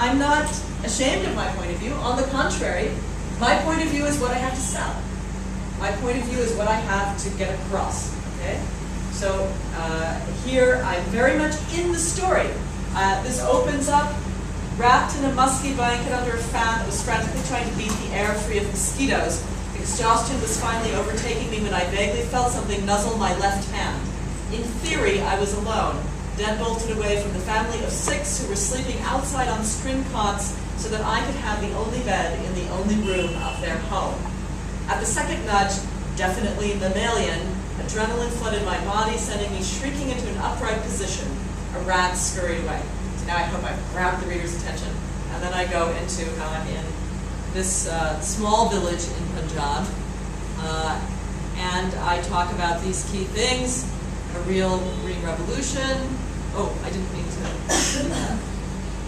I'm not ashamed of my point of view. On the contrary, my point of view is what I have to sell. My point of view is what I have to get across. Okay? So here I'm very much in the story. This opens up, wrapped in a musky blanket under a fan that was frantically trying to beat the air free of mosquitoes. Exhaustion was finally overtaking me when I vaguely felt something nuzzle my left hand. In theory, I was alone, dead-bolted away from the family of 6 who were sleeping outside on string cots so that I could have the only bed in the only room of their home. At the second nudge, definitely mammalian, adrenaline flooded my body, sending me shrieking into an upright position. A rat scurried away. So now I hope I've grabbed the reader's attention. And then I go into how I'm in this small village in Punjab. And I talk about these key things. A real green revolution. Oh, I didn't mean to do that.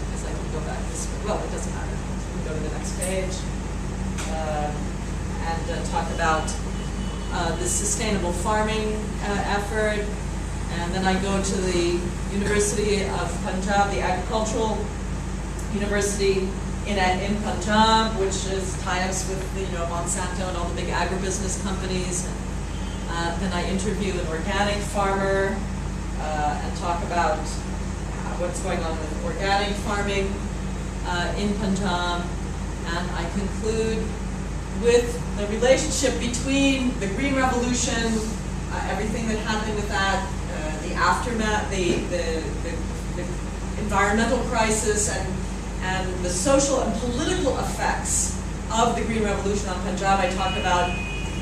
Because I can go back this way. Well, it doesn't matter. We can go to the next page. And talk about the sustainable farming effort. And then I go to the University of Punjab, the Agricultural University in Punjab, which is tie-ups with Monsanto and all the big agribusiness companies. Then I interview an organic farmer and talk about what's going on with organic farming in Punjab. And I conclude with the relationship between the Green Revolution, everything that happened with that, the aftermath, the environmental crisis, and the social and political effects of the Green Revolution on Punjab. I talk about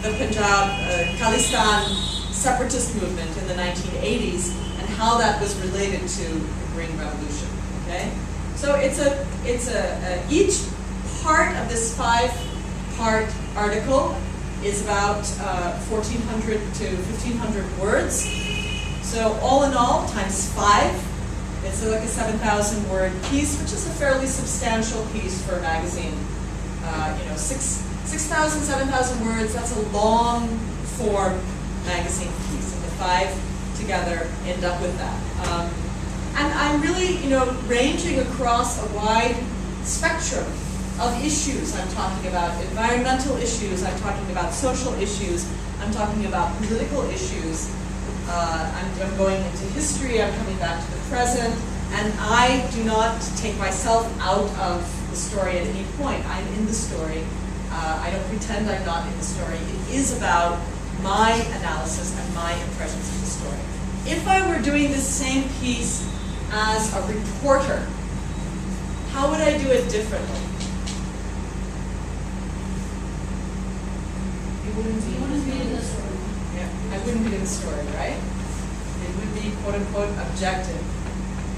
the Punjab Khalistan separatist movement in the 1980s and how that was related to the Green Revolution. Okay, so each part of this 5-part article is about 1,400 to 1,500 words. So all in all, times 5, it's like a 7,000-word piece, which is a fairly substantial piece for a magazine. 6,000, 7,000 words, that's a long-form magazine piece, and the 5 together end up with that. And I'm really, ranging across a wide spectrum of issues. I'm talking about environmental issues, I'm talking about social issues, I'm talking about political issues, I'm going into history, I'm coming back to the present, and I do not take myself out of the story at any point. I'm in the story. I don't pretend I'm not in the story. It is about my analysis and my impressions of the story. If I were doing this same piece as a reporter, how would I do it differently? You wouldn't be in the story. Yeah, I wouldn't be in the story, right? It would be quote-unquote objective.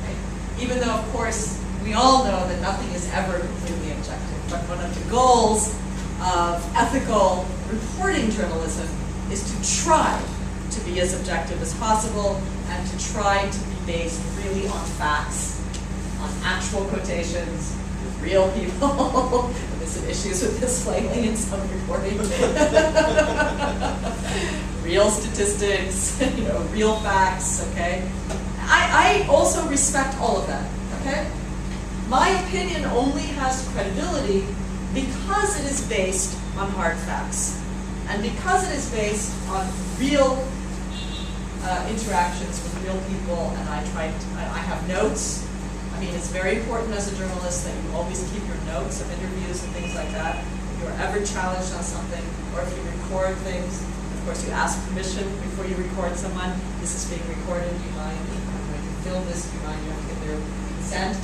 Right? Even though, of course, we all know that nothing is ever completely objective. But one of the goals of ethical reporting journalism is to try to be as objective as possible and to try to be based really on facts, on actual quotations, with real people. There's some issues with this lately in some reporting. Real statistics, real facts, okay? I also respect all of that, okay? My opinion only has credibility because it is based on hard facts, and because it is based on real interactions with real people, and I have notes. I mean, it's very important as a journalist that you always keep your notes of interviews and things like that. If you're ever challenged on something, or if you record things, of course you ask permission before you record someone. This is being recorded, do you mind? I'm going to film this, do you mind? You have to get their consent.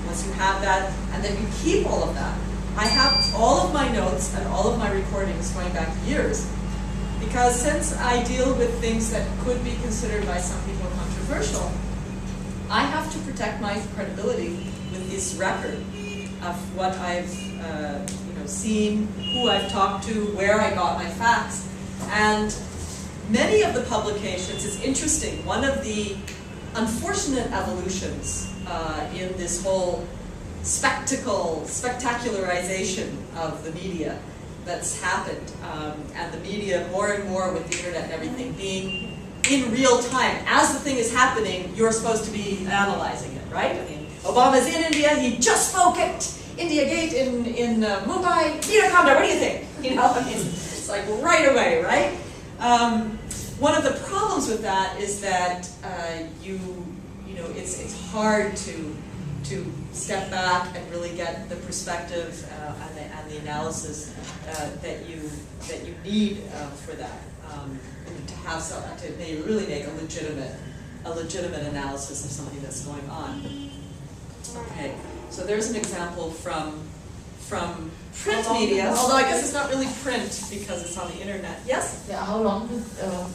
Once you have that, and then you keep all of that. I have all of my notes and all of my recordings going back years, because since I deal with things that could be considered by some people controversial, I have to protect my credibility with this record of what I've seen, who I've talked to, where I got my facts. And many of the publications, it's interesting, one of the unfortunate evolutions in this whole spectacularization of the media that's happened, and the media more and more with the internet and everything being in real time. As the thing is happening, you're supposed to be analyzing it, right? I mean, Obama's in India, he just spoke at India Gate in Mumbai. Mira Kamdar, what do you think? You know, I mean, it's like right away, right? One of the problems with that is that you know, it's hard to step back and really get the perspective and the analysis that you need for that, to have to really make a legitimate analysis of something that's going on. Okay, so there's an example from print media, although I guess it's not really print because it's on the internet. Yes? Yeah, how long